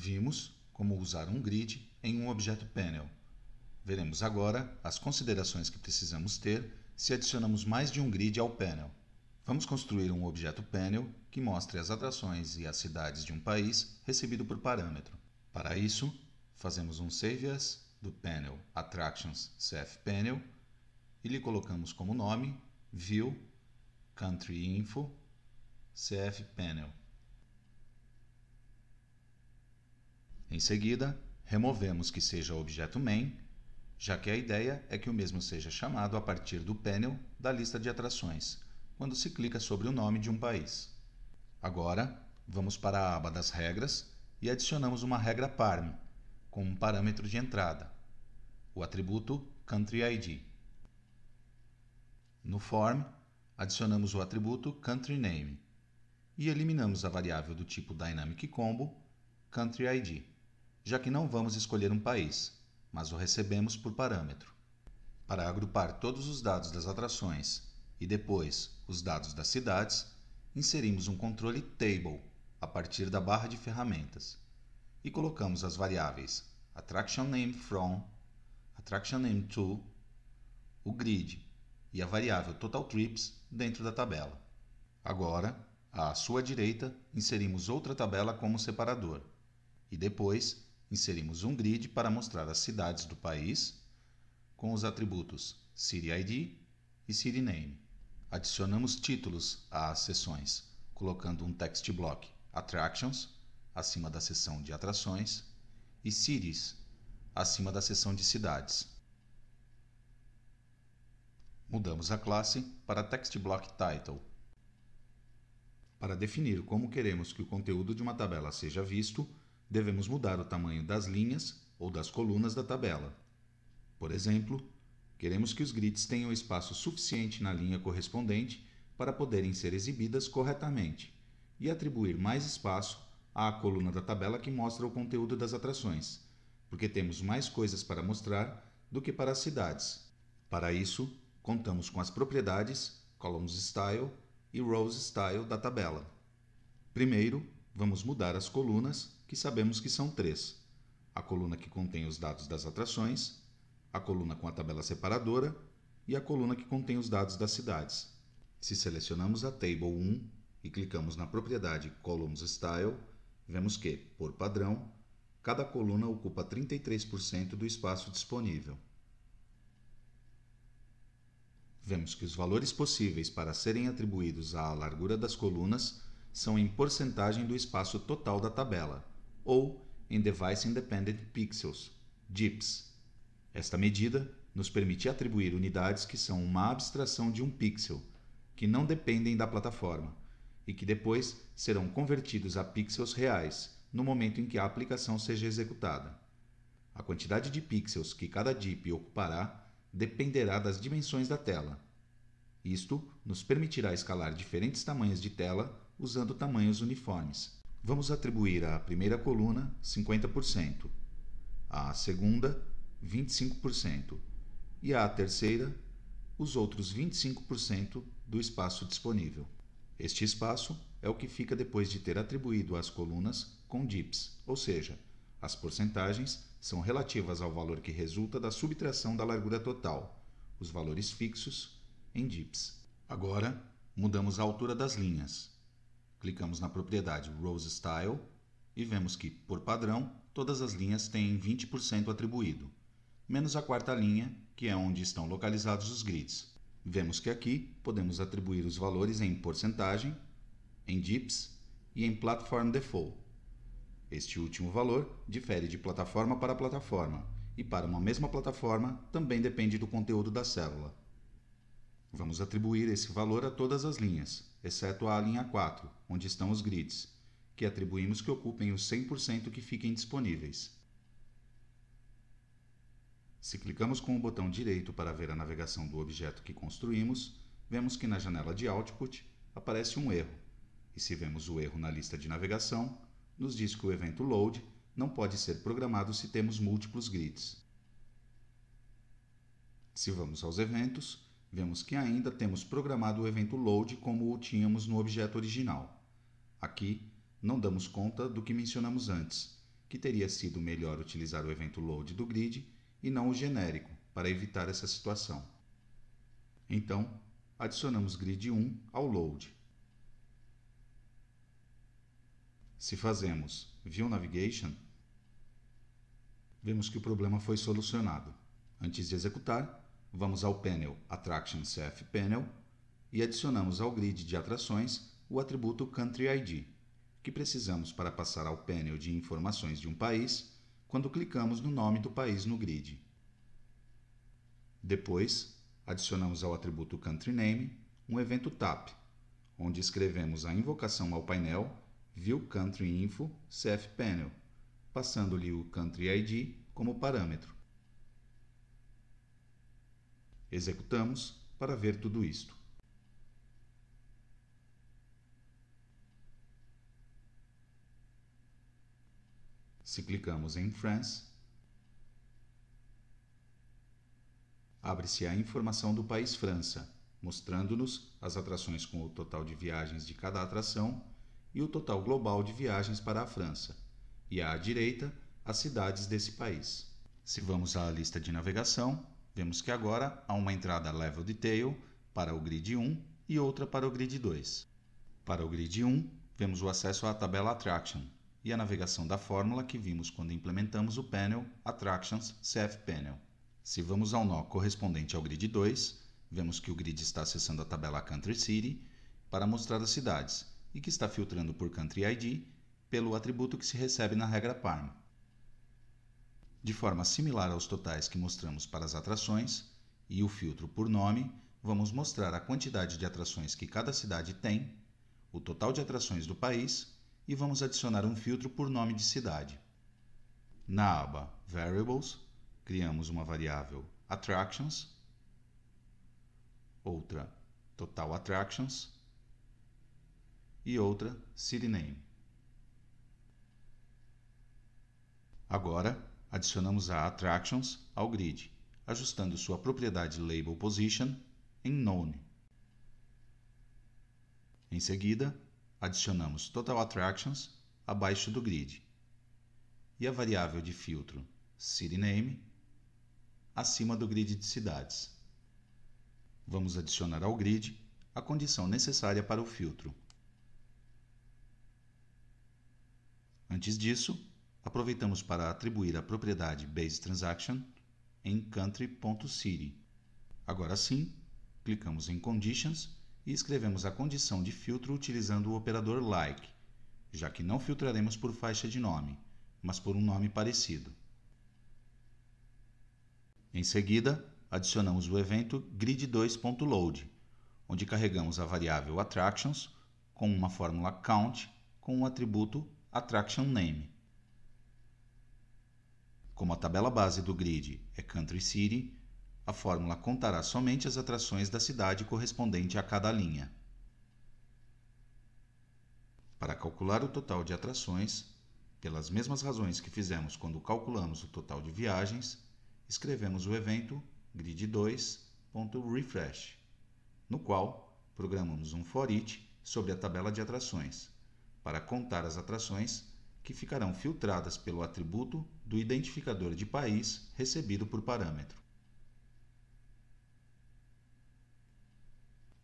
Vimos como usar um grid em um objeto panel. Veremos agora as considerações que precisamos ter se adicionamos mais de um grid ao panel. Vamos construir um objeto panel que mostre as atrações e as cidades de um país recebido por parâmetro. Para isso, fazemos um Save As do panel Attractions CF-Panel e lhe colocamos como nome View Country Info CF-Panel. Em seguida, removemos que seja o objeto main, já que a ideia é que o mesmo seja chamado a partir do panel da lista de atrações, quando se clica sobre o nome de um país. Agora, vamos para a aba das regras e adicionamos uma regra parm, com um parâmetro de entrada, o atributo Country ID. No form, adicionamos o atributo Country Name e eliminamos a variável do tipo Dynamic Combo Country ID, já que não vamos escolher um país, mas o recebemos por parâmetro. Para agrupar todos os dados das atrações e depois os dados das cidades, inserimos um controle Table a partir da barra de ferramentas e colocamos as variáveis Attraction Name From, Attraction Name To, o grid e a variável Total Trips dentro da tabela. Agora, à sua direita, inserimos outra tabela como separador e depois inserimos um grid para mostrar as cidades do país com os atributos City ID e City Name. Adicionamos títulos às seções, colocando um text block Attractions acima da seção de atrações e Cities acima da seção de cidades. Mudamos a classe para text block Title. Para definir como queremos que o conteúdo de uma tabela seja visto, devemos mudar o tamanho das linhas ou das colunas da tabela. Por exemplo, queremos que os grids tenham espaço suficiente na linha correspondente para poderem ser exibidas corretamente e atribuir mais espaço à coluna da tabela que mostra o conteúdo das atrações, porque temos mais coisas para mostrar do que para as cidades. Para isso, contamos com as propriedades Columns Style e Rows Style da tabela. Primeiro, vamos mudar as colunas, que sabemos que são 3. A coluna que contém os dados das atrações, a coluna com a tabela separadora e a coluna que contém os dados das cidades. Se selecionamos a Table 1 e clicamos na propriedade Columns Style, vemos que, por padrão, cada coluna ocupa 33% do espaço disponível. Vemos que os valores possíveis para serem atribuídos à largura das colunas são em porcentagem do espaço total da tabela, ou em Device Independent Pixels, DIPs. Esta medida nos permite atribuir unidades que são uma abstração de um pixel, que não dependem da plataforma, e que depois serão convertidos a pixels reais no momento em que a aplicação seja executada. A quantidade de pixels que cada DIP ocupará dependerá das dimensões da tela. Isto nos permitirá escalar diferentes tamanhos de tela usando tamanhos uniformes. Vamos atribuir à primeira coluna 50%, à segunda 25% e à terceira os outros 25% do espaço disponível. Este espaço é o que fica depois de ter atribuído às colunas com DIPs, ou seja, as porcentagens são relativas ao valor que resulta da subtração da largura total, os valores fixos em DIPs. Agora, mudamos a altura das linhas. Clicamos na propriedade Rows Style e vemos que, por padrão, todas as linhas têm 20% atribuído, menos a quarta linha, que é onde estão localizados os grids. Vemos que aqui podemos atribuir os valores em porcentagem, em DIPs e em Platform Default. Este último valor difere de plataforma para plataforma e para uma mesma plataforma também depende do conteúdo da célula. Vamos atribuir esse valor a todas as linhas, exceto à linha 4, onde estão os grids, que atribuímos que ocupem os 100% que fiquem disponíveis. Se clicamos com o botão direito para ver a navegação do objeto que construímos, vemos que na janela de Output aparece um erro, e se vemos o erro na lista de navegação, nos diz que o evento Load não pode ser programado se temos múltiplos grids. Se vamos aos eventos, vemos que ainda temos programado o evento Load como o tínhamos no objeto original. Aqui, não damos conta do que mencionamos antes, que teria sido melhor utilizar o evento load do grid e não o genérico, para evitar essa situação. Então, adicionamos grid 1 ao load. Se fazemos View Navigation, vemos que o problema foi solucionado. Antes de executar, vamos ao painel Attraction CF Panel e adicionamos ao grid de atrações o atributo Country ID, que precisamos para passar ao painel de informações de um país quando clicamos no nome do país no grid. Depois, adicionamos ao atributo Country Name um evento TAP, onde escrevemos a invocação ao painel View Country Info CF Panel, passando-lhe o Country ID como parâmetro. Executamos para ver tudo isto. Se clicamos em France, abre-se a informação do país França, mostrando-nos as atrações com o total de viagens de cada atração e o total global de viagens para a França, e à direita, as cidades desse país. Se vamos à lista de navegação, vemos que agora há uma entrada Level Detail para o grid 1 e outra para o grid 2. Para o grid 1, vemos o acesso à tabela Attraction e a navegação da fórmula que vimos quando implementamos o painel Attractions CF Panel. Se vamos ao nó correspondente ao grid 2, vemos que o grid está acessando a tabela Country City para mostrar as cidades e que está filtrando por Country ID pelo atributo que se recebe na regra PARM. De forma similar aos totais que mostramos para as atrações e o filtro por nome, vamos mostrar a quantidade de atrações que cada cidade tem, o total de atrações do país e vamos adicionar um filtro por nome de cidade. Na aba Variables, criamos uma variável Attractions, outra Total Attractions e outra City Name. Agora, adicionamos a Attractions ao grid, ajustando sua propriedade Label Position em None. Em seguida, adicionamos Total Attractions abaixo do grid e a variável de filtro City Name acima do grid de cidades. Vamos adicionar ao grid a condição necessária para o filtro. Antes disso, aproveitamos para atribuir a propriedade Base Transaction em country.city. Agora sim, clicamos em Conditions e escrevemos a condição de filtro utilizando o operador like, já que não filtraremos por faixa de nome, mas por um nome parecido. Em seguida, adicionamos o evento grid2.load, onde carregamos a variável Attractions com uma fórmula count com o atributo Attraction Name. Como a tabela base do grid é Country City, a fórmula contará somente as atrações da cidade correspondente a cada linha. Para calcular o total de atrações, pelas mesmas razões que fizemos quando calculamos o total de viagens, escrevemos o evento grid2.refresh, no qual programamos um for each sobre a tabela de atrações, para contar as atrações que ficarão filtradas pelo atributo do identificador de país recebido por parâmetro.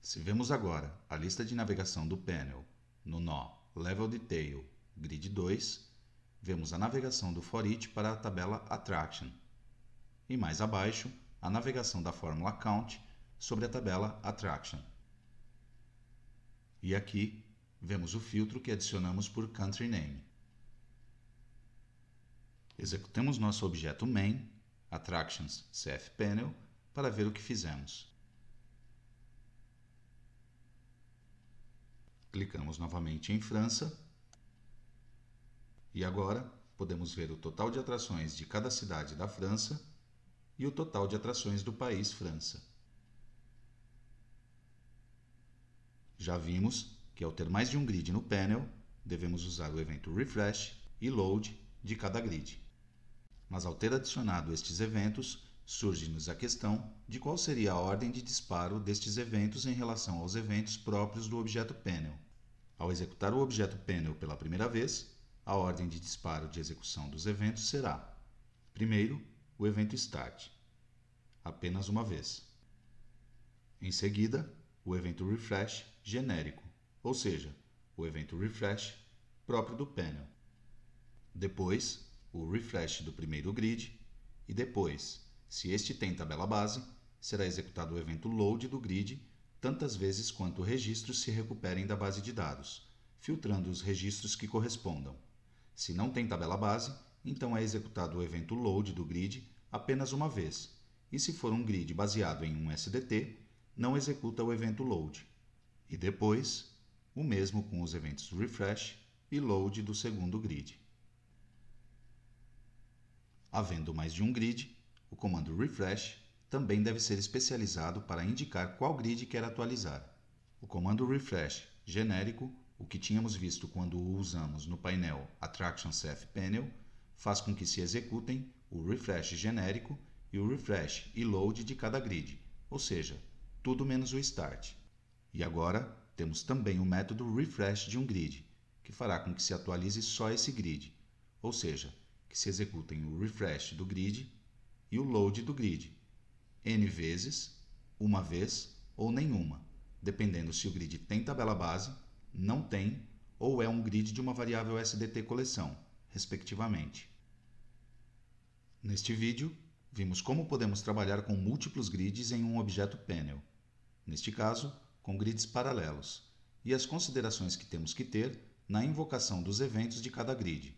Se vemos agora a lista de navegação do painel no nó Level Detail Grid 2, vemos a navegação do for each para a tabela Attraction e mais abaixo a navegação da fórmula Count sobre a tabela Attraction. E aqui vemos o filtro que adicionamos por Country Name. Executemos nosso objeto main, Attractions CF Panel, para ver o que fizemos. Clicamos novamente em França e agora podemos ver o total de atrações de cada cidade da França e o total de atrações do país França. Já vimos que ao ter mais de um grid no painel, devemos usar o evento Refresh e Load de cada grid. Mas ao ter adicionado estes eventos, surge-nos a questão de qual seria a ordem de disparo destes eventos em relação aos eventos próprios do objeto Panel. Ao executar o objeto Panel pela primeira vez, a ordem de disparo de execução dos eventos será: primeiro, o evento Start, apenas uma vez. Em seguida, o evento Refresh genérico, ou seja, o evento Refresh próprio do panel. Depois, o Refresh do primeiro grid e depois, se este tem tabela base, será executado o evento Load do grid tantas vezes quanto registros se recuperem da base de dados, filtrando os registros que correspondam. Se não tem tabela base, então é executado o evento Load do grid apenas uma vez, e se for um grid baseado em um SDT, não executa o evento Load. E depois, o mesmo com os eventos Refresh e Load do segundo grid. Havendo mais de um grid, o comando Refresh também deve ser especializado para indicar qual grid quer atualizar. O comando Refresh genérico, o que tínhamos visto quando o usamos no painel Attraction cfPanel, faz com que se executem o Refresh genérico e o Refresh e Load de cada grid, ou seja, tudo menos o Start. E agora temos também o método Refresh de um grid, que fará com que se atualize só esse grid, ou seja, que se executem o Refresh do grid e o Load do grid, N vezes, uma vez ou nenhuma, dependendo se o grid tem tabela base, não tem ou é um grid de uma variável SDT coleção, respectivamente. Neste vídeo, vimos como podemos trabalhar com múltiplos grids em um objeto panel, neste caso, com grids paralelos, e as considerações que temos que ter na invocação dos eventos de cada grid.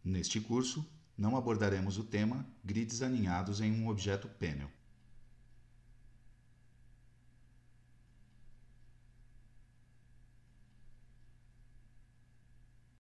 Neste curso, não abordaremos o tema grids aninhados em um objeto panel.